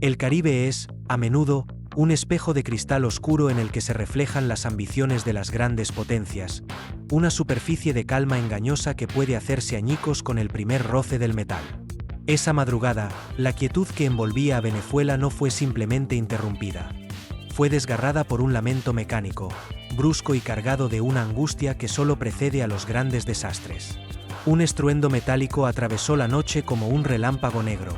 El Caribe es, a menudo, un espejo de cristal oscuro en el que se reflejan las ambiciones de las grandes potencias, una superficie de calma engañosa que puede hacerse añicos con el primer roce del metal. Esa madrugada, la quietud que envolvía a Venezuela no fue simplemente interrumpida. Fue desgarrada por un lamento mecánico, brusco y cargado de una angustia que solo precede a los grandes desastres. Un estruendo metálico atravesó la noche como un relámpago negro,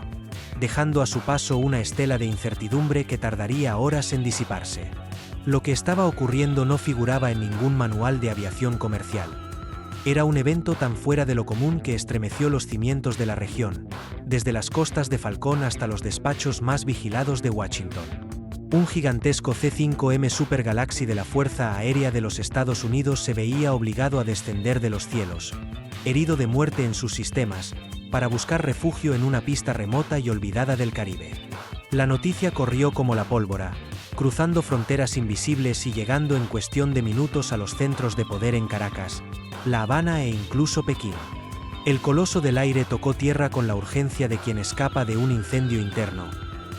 dejando a su paso una estela de incertidumbre que tardaría horas en disiparse. Lo que estaba ocurriendo no figuraba en ningún manual de aviación comercial. Era un evento tan fuera de lo común que estremeció los cimientos de la región, desde las costas de Falcón hasta los despachos más vigilados de Washington. Un gigantesco C-5M Super Galaxy de la Fuerza Aérea de los Estados Unidos se veía obligado a descender de los cielos, herido de muerte en sus sistemas, para buscar refugio en una pista remota y olvidada del Caribe. La noticia corrió como la pólvora, cruzando fronteras invisibles y llegando en cuestión de minutos a los centros de poder en Caracas, La Habana e incluso Pekín. El coloso del aire tocó tierra con la urgencia de quien escapa de un incendio interno,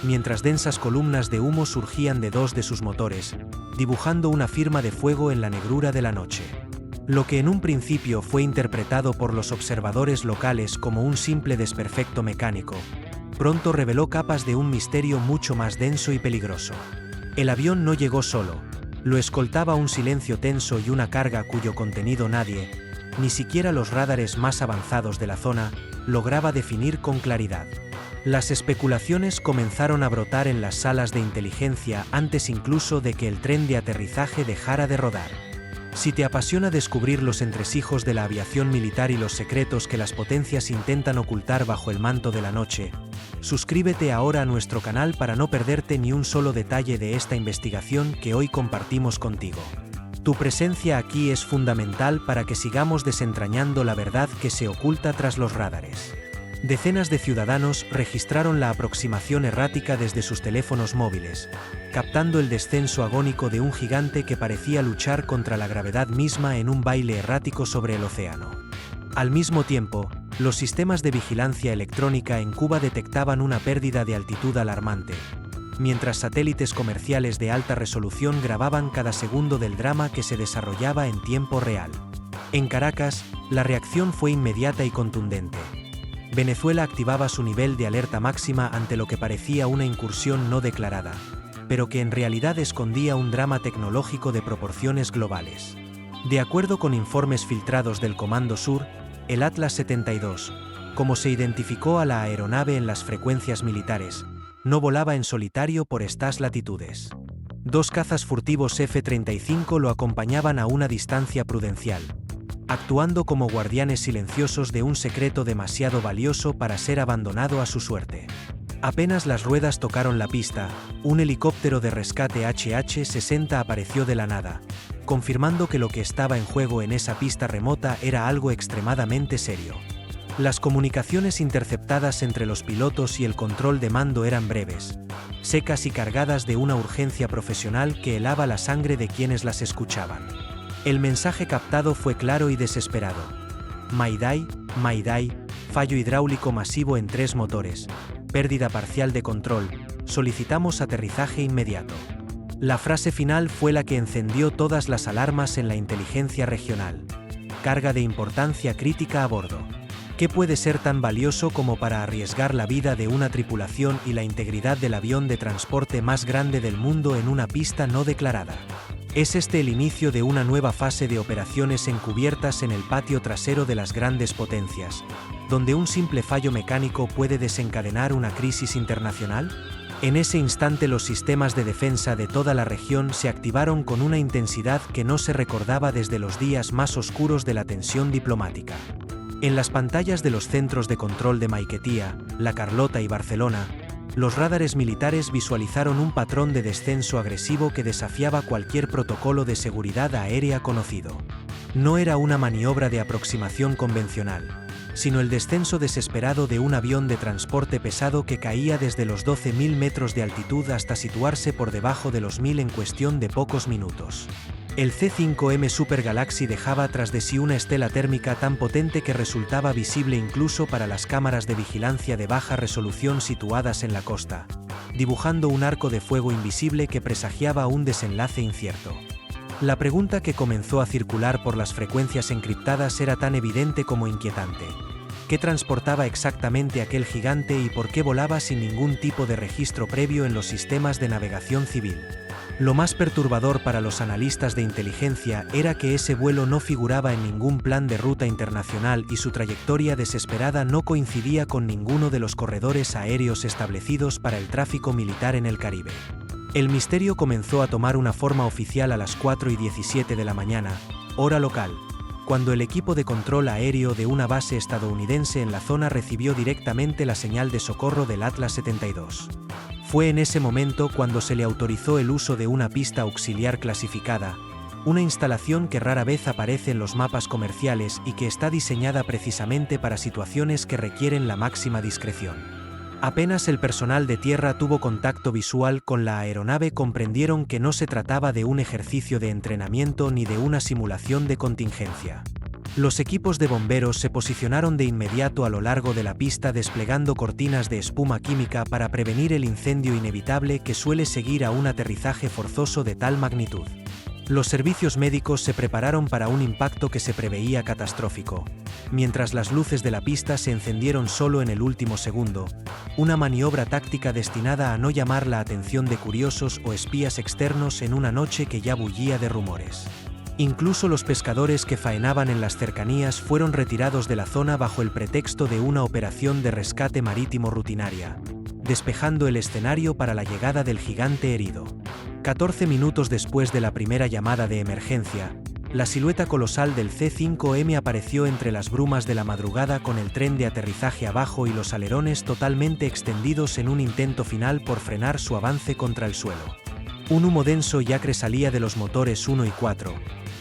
mientras densas columnas de humo surgían de dos de sus motores, dibujando una firma de fuego en la negrura de la noche. Lo que en un principio fue interpretado por los observadores locales como un simple desperfecto mecánico, pronto reveló capas de un misterio mucho más denso y peligroso. El avión no llegó solo, lo escoltaba un silencio tenso y una carga cuyo contenido nadie, ni siquiera los radares más avanzados de la zona, lograba definir con claridad. Las especulaciones comenzaron a brotar en las salas de inteligencia antes incluso de que el tren de aterrizaje dejara de rodar. Si te apasiona descubrir los entresijos de la aviación militar y los secretos que las potencias intentan ocultar bajo el manto de la noche, suscríbete ahora a nuestro canal para no perderte ni un solo detalle de esta investigación que hoy compartimos contigo. Tu presencia aquí es fundamental para que sigamos desentrañando la verdad que se oculta tras los radares. Decenas de ciudadanos registraron la aproximación errática desde sus teléfonos móviles, captando el descenso agónico de un gigante que parecía luchar contra la gravedad misma en un baile errático sobre el océano. Al mismo tiempo, los sistemas de vigilancia electrónica en Cuba detectaban una pérdida de altitud alarmante, mientras satélites comerciales de alta resolución grababan cada segundo del drama que se desarrollaba en tiempo real. En Caracas, la reacción fue inmediata y contundente. Venezuela activaba su nivel de alerta máxima ante lo que parecía una incursión no declarada, pero que en realidad escondía un drama tecnológico de proporciones globales. De acuerdo con informes filtrados del Comando Sur, el Atlas 72, como se identificó a la aeronave en las frecuencias militares, no volaba en solitario por estas latitudes. Dos cazas furtivos F-35 lo acompañaban a una distancia prudencial, actuando como guardianes silenciosos de un secreto demasiado valioso para ser abandonado a su suerte. Apenas las ruedas tocaron la pista, un helicóptero de rescate HH-60 apareció de la nada, confirmando que lo que estaba en juego en esa pista remota era algo extremadamente serio. Las comunicaciones interceptadas entre los pilotos y el control de mando eran breves, secas y cargadas de una urgencia profesional que helaba la sangre de quienes las escuchaban. El mensaje captado fue claro y desesperado. Mayday, Mayday, fallo hidráulico masivo en 3 motores, pérdida parcial de control, solicitamos aterrizaje inmediato. La frase final fue la que encendió todas las alarmas en la inteligencia regional. Carga de importancia crítica a bordo. ¿Qué puede ser tan valioso como para arriesgar la vida de una tripulación y la integridad del avión de transporte más grande del mundo en una pista no declarada? Es este el inicio de una nueva fase de operaciones encubiertas en el patio trasero de las grandes potencias, donde un simple fallo mecánico puede desencadenar una crisis internacional. En ese instante los sistemas de defensa de toda la región se activaron con una intensidad que no se recordaba desde los días más oscuros de la tensión diplomática. En las pantallas de los centros de control de Maiquetía, La Carlota y Barcelona, los radares militares visualizaron un patrón de descenso agresivo que desafiaba cualquier protocolo de seguridad aérea conocido. No era una maniobra de aproximación convencional, sino el descenso desesperado de un avión de transporte pesado que caía desde los 12.000 metros de altitud hasta situarse por debajo de los 1.000 en cuestión de pocos minutos. El C-5M Super Galaxy dejaba tras de sí una estela térmica tan potente que resultaba visible incluso para las cámaras de vigilancia de baja resolución situadas en la costa, dibujando un arco de fuego invisible que presagiaba un desenlace incierto. La pregunta que comenzó a circular por las frecuencias encriptadas era tan evidente como inquietante. ¿Qué transportaba exactamente aquel gigante y por qué volaba sin ningún tipo de registro previo en los sistemas de navegación civil? Lo más perturbador para los analistas de inteligencia era que ese vuelo no figuraba en ningún plan de ruta internacional y su trayectoria desesperada no coincidía con ninguno de los corredores aéreos establecidos para el tráfico militar en el Caribe. El misterio comenzó a tomar una forma oficial a las 4:17 de la mañana, hora local, cuando el equipo de control aéreo de una base estadounidense en la zona recibió directamente la señal de socorro del Atlas 72. Fue en ese momento cuando se le autorizó el uso de una pista auxiliar clasificada, una instalación que rara vez aparece en los mapas comerciales y que está diseñada precisamente para situaciones que requieren la máxima discreción. Apenas el personal de tierra tuvo contacto visual con la aeronave, comprendieron que no se trataba de un ejercicio de entrenamiento ni de una simulación de contingencia. Los equipos de bomberos se posicionaron de inmediato a lo largo de la pista desplegando cortinas de espuma química para prevenir el incendio inevitable que suele seguir a un aterrizaje forzoso de tal magnitud. Los servicios médicos se prepararon para un impacto que se preveía catastrófico. Mientras las luces de la pista se encendieron solo en el último segundo, una maniobra táctica destinada a no llamar la atención de curiosos o espías externos en una noche que ya bullía de rumores. Incluso los pescadores que faenaban en las cercanías fueron retirados de la zona bajo el pretexto de una operación de rescate marítimo rutinaria, despejando el escenario para la llegada del gigante herido. 14 minutos después de la primera llamada de emergencia, la silueta colosal del C-5M apareció entre las brumas de la madrugada con el tren de aterrizaje abajo y los alerones totalmente extendidos en un intento final por frenar su avance contra el suelo. Un humo denso y acre salía de los motores 1 y 4,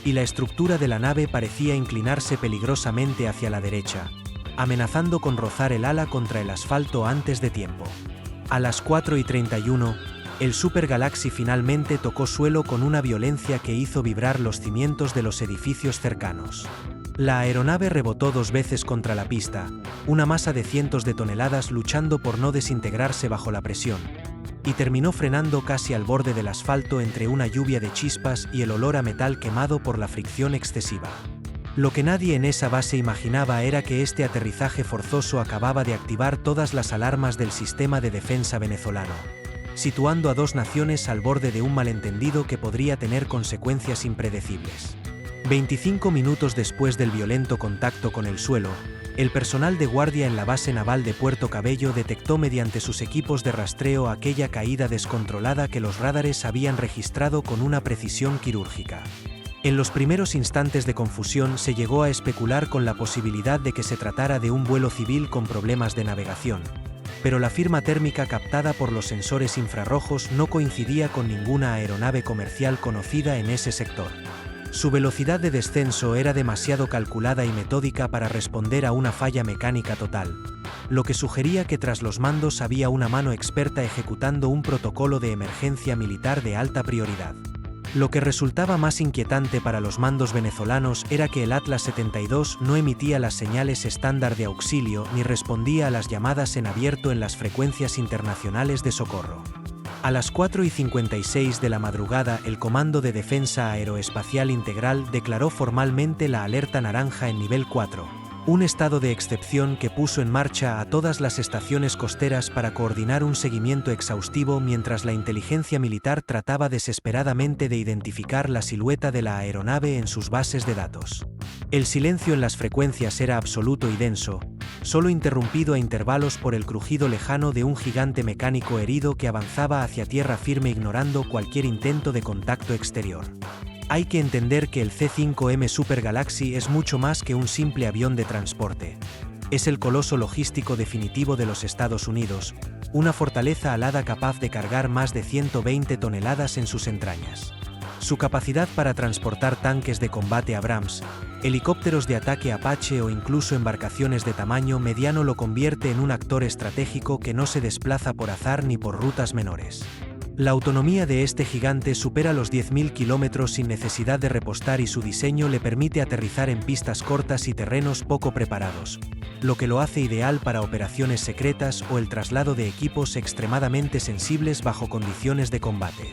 y la estructura de la nave parecía inclinarse peligrosamente hacia la derecha, amenazando con rozar el ala contra el asfalto antes de tiempo. A las 4:31, el Super Galaxy finalmente tocó suelo con una violencia que hizo vibrar los cimientos de los edificios cercanos. La aeronave rebotó 2 veces contra la pista, una masa de cientos de toneladas luchando por no desintegrarse bajo la presión, y terminó frenando casi al borde del asfalto entre una lluvia de chispas y el olor a metal quemado por la fricción excesiva. Lo que nadie en esa base imaginaba era que este aterrizaje forzoso acababa de activar todas las alarmas del sistema de defensa venezolano, situando a 2 naciones al borde de un malentendido que podría tener consecuencias impredecibles. 25 minutos después del violento contacto con el suelo, el personal de guardia en la base naval de Puerto Cabello detectó mediante sus equipos de rastreo aquella caída descontrolada que los radares habían registrado con una precisión quirúrgica. En los primeros instantes de confusión se llegó a especular con la posibilidad de que se tratara de un vuelo civil con problemas de navegación, pero la firma térmica captada por los sensores infrarrojos no coincidía con ninguna aeronave comercial conocida en ese sector. Su velocidad de descenso era demasiado calculada y metódica para responder a una falla mecánica total, lo que sugería que tras los mandos había una mano experta ejecutando un protocolo de emergencia militar de alta prioridad. Lo que resultaba más inquietante para los mandos venezolanos era que el Atlas 72 no emitía las señales estándar de auxilio ni respondía a las llamadas en abierto en las frecuencias internacionales de socorro. A las 4:56 de la madrugada, el Comando de Defensa Aeroespacial Integral declaró formalmente la alerta naranja en nivel 4, un estado de excepción que puso en marcha a todas las estaciones costeras para coordinar un seguimiento exhaustivo mientras la inteligencia militar trataba desesperadamente de identificar la silueta de la aeronave en sus bases de datos. El silencio en las frecuencias era absoluto y denso, solo interrumpido a intervalos por el crujido lejano de un gigante mecánico herido que avanzaba hacia tierra firme ignorando cualquier intento de contacto exterior. Hay que entender que el C-5M Super Galaxy es mucho más que un simple avión de transporte. Es el coloso logístico definitivo de los Estados Unidos, una fortaleza alada capaz de cargar más de 120 toneladas en sus entrañas. Su capacidad para transportar tanques de combate Abrams, helicópteros de ataque Apache o incluso embarcaciones de tamaño mediano lo convierte en un actor estratégico que no se desplaza por azar ni por rutas menores. La autonomía de este gigante supera los 10.000 kilómetros sin necesidad de repostar y su diseño le permite aterrizar en pistas cortas y terrenos poco preparados, lo que lo hace ideal para operaciones secretas o el traslado de equipos extremadamente sensibles bajo condiciones de combate.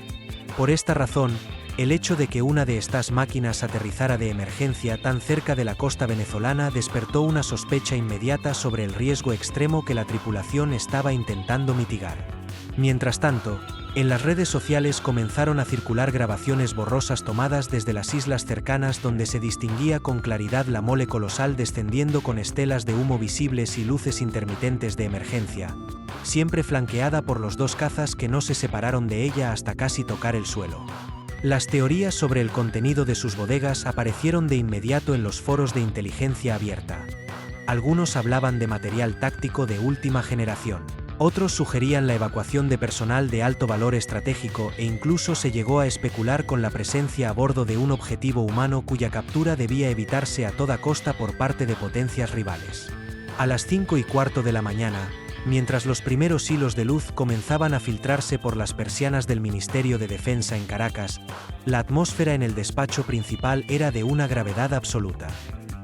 Por esta razón, el hecho de que una de estas máquinas aterrizara de emergencia tan cerca de la costa venezolana despertó una sospecha inmediata sobre el riesgo extremo que la tripulación estaba intentando mitigar. Mientras tanto, en las redes sociales comenzaron a circular grabaciones borrosas tomadas desde las islas cercanas donde se distinguía con claridad la mole colosal descendiendo con estelas de humo visibles y luces intermitentes de emergencia, siempre flanqueada por los dos cazas que no se separaron de ella hasta casi tocar el suelo. Las teorías sobre el contenido de sus bodegas aparecieron de inmediato en los foros de inteligencia abierta. Algunos hablaban de material táctico de última generación. Otros sugerían la evacuación de personal de alto valor estratégico e incluso se llegó a especular con la presencia a bordo de un objetivo humano cuya captura debía evitarse a toda costa por parte de potencias rivales. A las 5:15 de la mañana, mientras los primeros hilos de luz comenzaban a filtrarse por las persianas del Ministerio de Defensa en Caracas, la atmósfera en el despacho principal era de una gravedad absoluta.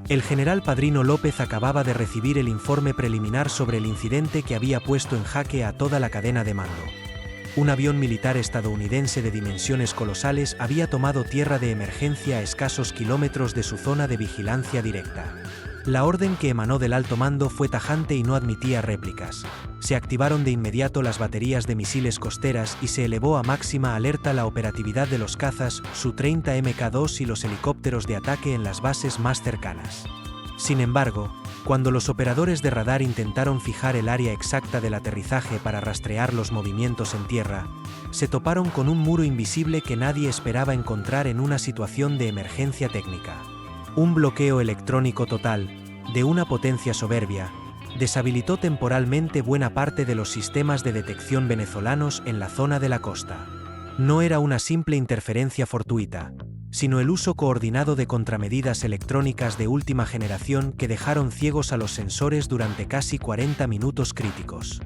El general Padrino López acababa de recibir el informe preliminar sobre el incidente que había puesto en jaque a toda la cadena de mando. Un avión militar estadounidense de dimensiones colosales había tomado tierra de emergencia a escasos kilómetros de su zona de vigilancia directa. La orden que emanó del alto mando fue tajante y no admitía réplicas. Se activaron de inmediato las baterías de misiles costeras y se elevó a máxima alerta la operatividad de los cazas Su-30 Mk2 y los helicópteros de ataque en las bases más cercanas. Sin embargo, cuando los operadores de radar intentaron fijar el área exacta del aterrizaje para rastrear los movimientos en tierra, se toparon con un muro invisible que nadie esperaba encontrar en una situación de emergencia técnica. Un bloqueo electrónico total, de una potencia soberbia, deshabilitó temporalmente buena parte de los sistemas de detección venezolanos en la zona de la costa. No era una simple interferencia fortuita, sino el uso coordinado de contramedidas electrónicas de última generación que dejaron ciegos a los sensores durante casi 40 minutos críticos.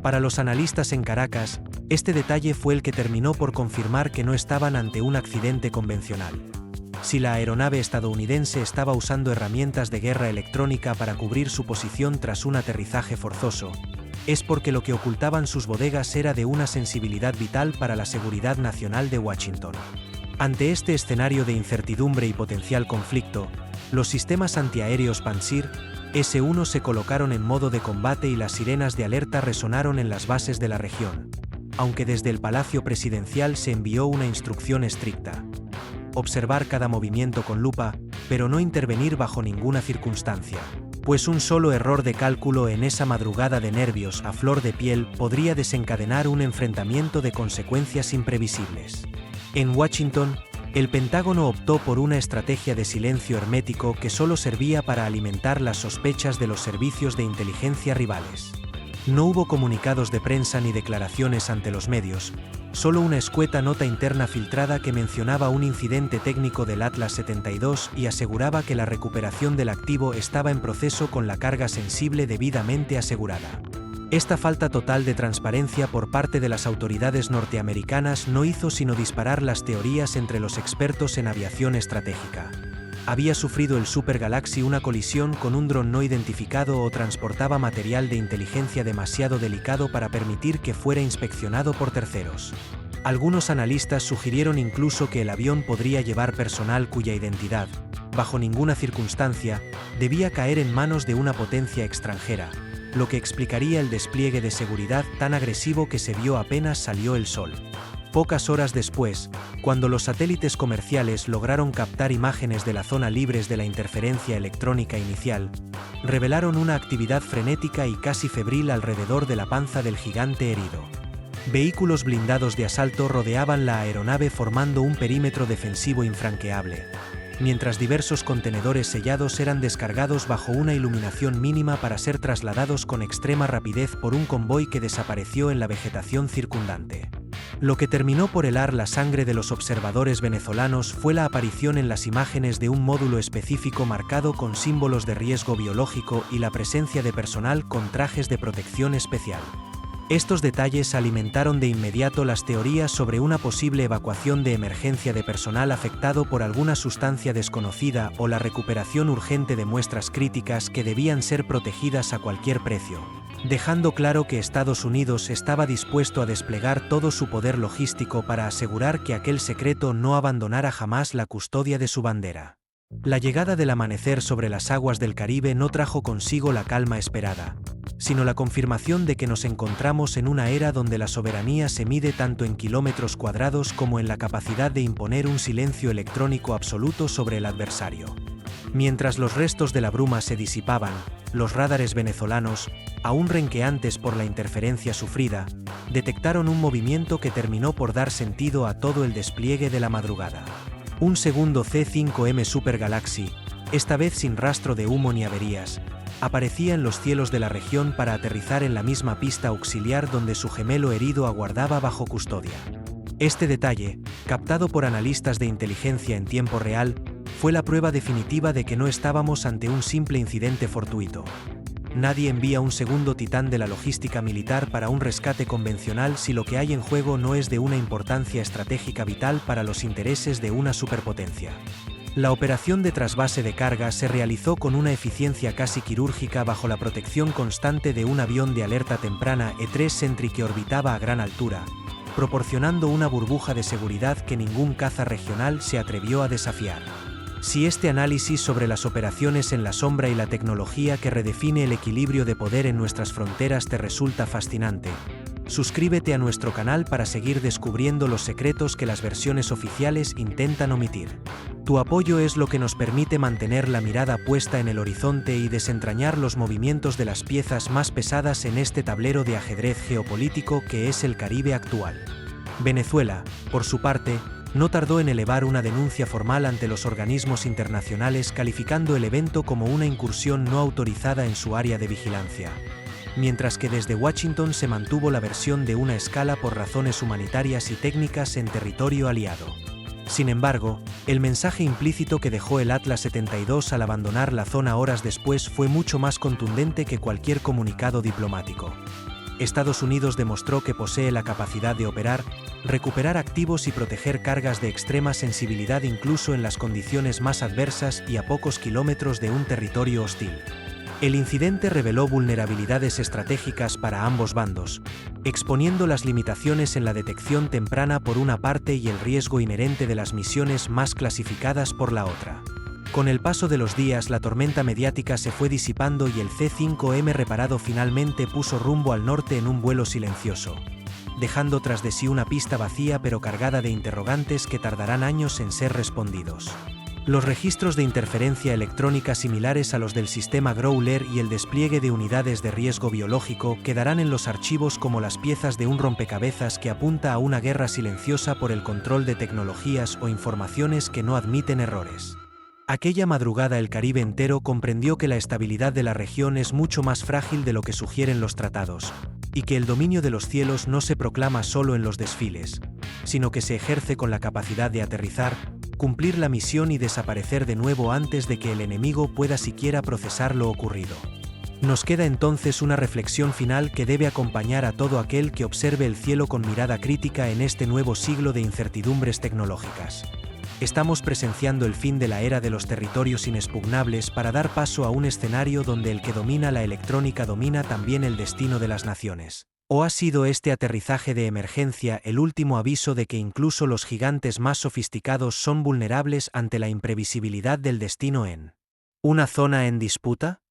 Para los analistas en Caracas, este detalle fue el que terminó por confirmar que no estaban ante un accidente convencional. Si la aeronave estadounidense estaba usando herramientas de guerra electrónica para cubrir su posición tras un aterrizaje forzoso, es porque lo que ocultaban sus bodegas era de una sensibilidad vital para la seguridad nacional de Washington. Ante este escenario de incertidumbre y potencial conflicto, los sistemas antiaéreos Pansir S-1 se colocaron en modo de combate y las sirenas de alerta resonaron en las bases de la región, aunque desde el Palacio Presidencial se envió una instrucción estricta: observar cada movimiento con lupa, pero no intervenir bajo ninguna circunstancia, pues un solo error de cálculo en esa madrugada de nervios a flor de piel podría desencadenar un enfrentamiento de consecuencias imprevisibles. En Washington, el Pentágono optó por una estrategia de silencio hermético que solo servía para alimentar las sospechas de los servicios de inteligencia rivales. No hubo comunicados de prensa ni declaraciones ante los medios, solo una escueta nota interna filtrada que mencionaba un incidente técnico del Atlas 72 y aseguraba que la recuperación del activo estaba en proceso con la carga sensible debidamente asegurada. Esta falta total de transparencia por parte de las autoridades norteamericanas no hizo sino disparar las teorías entre los expertos en aviación estratégica. ¿Había sufrido el Super Galaxy una colisión con un dron no identificado o transportaba material de inteligencia demasiado delicado para permitir que fuera inspeccionado por terceros? Algunos analistas sugirieron incluso que el avión podría llevar personal cuya identidad, bajo ninguna circunstancia, debía caer en manos de una potencia extranjera, lo que explicaría el despliegue de seguridad tan agresivo que se vio apenas salió el sol. Pocas horas después, cuando los satélites comerciales lograron captar imágenes de la zona libres de la interferencia electrónica inicial, revelaron una actividad frenética y casi febril alrededor de la panza del gigante herido. Vehículos blindados de asalto rodeaban la aeronave formando un perímetro defensivo infranqueable, mientras diversos contenedores sellados eran descargados bajo una iluminación mínima para ser trasladados con extrema rapidez por un convoy que desapareció en la vegetación circundante. Lo que terminó por helar la sangre de los observadores venezolanos fue la aparición en las imágenes de un módulo específico marcado con símbolos de riesgo biológico y la presencia de personal con trajes de protección especial. Estos detalles alimentaron de inmediato las teorías sobre una posible evacuación de emergencia de personal afectado por alguna sustancia desconocida o la recuperación urgente de muestras críticas que debían ser protegidas a cualquier precio, dejando claro que Estados Unidos estaba dispuesto a desplegar todo su poder logístico para asegurar que aquel secreto no abandonara jamás la custodia de su bandera. La llegada del amanecer sobre las aguas del Caribe no trajo consigo la calma esperada, sino la confirmación de que nos encontramos en una era donde la soberanía se mide tanto en kilómetros cuadrados como en la capacidad de imponer un silencio electrónico absoluto sobre el adversario. Mientras los restos de la bruma se disipaban, los radares venezolanos, aún renqueantes por la interferencia sufrida, detectaron un movimiento que terminó por dar sentido a todo el despliegue de la madrugada. Un segundo C-5M Super Galaxy, esta vez sin rastro de humo ni averías, aparecía en los cielos de la región para aterrizar en la misma pista auxiliar donde su gemelo herido aguardaba bajo custodia. Este detalle, captado por analistas de inteligencia en tiempo real, fue la prueba definitiva de que no estábamos ante un simple incidente fortuito. Nadie envía un segundo titán de la logística militar para un rescate convencional si lo que hay en juego no es de una importancia estratégica vital para los intereses de una superpotencia. La operación de trasvase de carga se realizó con una eficiencia casi quirúrgica bajo la protección constante de un avión de alerta temprana E-3 Sentry que orbitaba a gran altura, proporcionando una burbuja de seguridad que ningún caza regional se atrevió a desafiar. Si este análisis sobre las operaciones en la sombra y la tecnología que redefine el equilibrio de poder en nuestras fronteras te resulta fascinante, suscríbete a nuestro canal para seguir descubriendo los secretos que las versiones oficiales intentan omitir. Tu apoyo es lo que nos permite mantener la mirada puesta en el horizonte y desentrañar los movimientos de las piezas más pesadas en este tablero de ajedrez geopolítico que es el Caribe actual. Venezuela, por su parte, no tardó en elevar una denuncia formal ante los organismos internacionales calificando el evento como una incursión no autorizada en su área de vigilancia, mientras que desde Washington se mantuvo la versión de una escala por razones humanitarias y técnicas en territorio aliado. Sin embargo, el mensaje implícito que dejó el Atlas 72 al abandonar la zona horas después fue mucho más contundente que cualquier comunicado diplomático. Estados Unidos demostró que posee la capacidad de operar, recuperar activos y proteger cargas de extrema sensibilidad incluso en las condiciones más adversas y a pocos kilómetros de un territorio hostil. El incidente reveló vulnerabilidades estratégicas para ambos bandos, exponiendo las limitaciones en la detección temprana por una parte y el riesgo inherente de las misiones más clasificadas por la otra. Con el paso de los días la tormenta mediática se fue disipando y el C-5M reparado finalmente puso rumbo al norte en un vuelo silencioso, dejando tras de sí una pista vacía pero cargada de interrogantes que tardarán años en ser respondidos. Los registros de interferencia electrónica similares a los del sistema Growler y el despliegue de unidades de riesgo biológico quedarán en los archivos como las piezas de un rompecabezas que apunta a una guerra silenciosa por el control de tecnologías o informaciones que no admiten errores. Aquella madrugada el Caribe entero comprendió que la estabilidad de la región es mucho más frágil de lo que sugieren los tratados, y que el dominio de los cielos no se proclama solo en los desfiles, sino que se ejerce con la capacidad de aterrizar, cumplir la misión y desaparecer de nuevo antes de que el enemigo pueda siquiera procesar lo ocurrido. Nos queda entonces una reflexión final que debe acompañar a todo aquel que observe el cielo con mirada crítica en este nuevo siglo de incertidumbres tecnológicas. Estamos presenciando el fin de la era de los territorios inexpugnables para dar paso a un escenario donde el que domina la electrónica domina también el destino de las naciones. ¿O ha sido este aterrizaje de emergencia el último aviso de que incluso los gigantes más sofisticados son vulnerables ante la imprevisibilidad del destino en una zona en disputa?